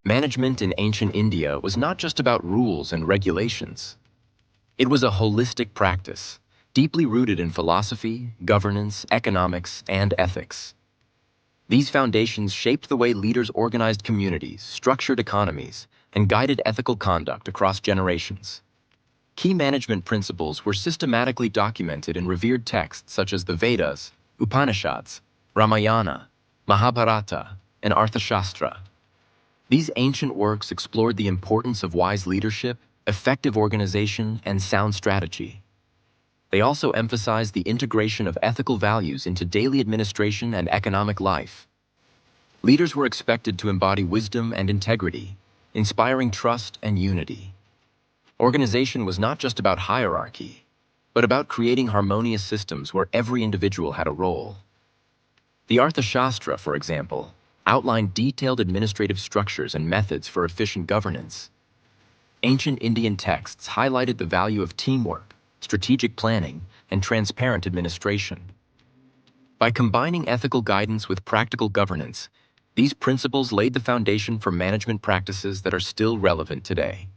Management in ancient India was not just about rules and regulations. It was a holistic practice, deeply rooted in philosophy, governance, economics, and ethics. These foundations shaped the way leaders organized communities, structured economies, and guided ethical conduct across generations. Key management principles were systematically documented in revered texts such as the Vedas, Upanishads, Ramayana, Mahabharata, and Arthashastra. These ancient works explored the importance of wise leadership, effective organization, and sound strategy. They also emphasized the integration of ethical values into daily administration and economic life. Leaders were expected to embody wisdom and integrity, inspiring trust and unity. Organization was not just about hierarchy, but about creating harmonious systems where every individual had a role. The Arthashastra, for example, outlined detailed administrative structures and methods for efficient governance. Ancient Indian texts highlighted the value of teamwork, strategic planning, and transparent administration. By combining ethical guidance with practical governance, these principles laid the foundation for management practices that are still relevant today.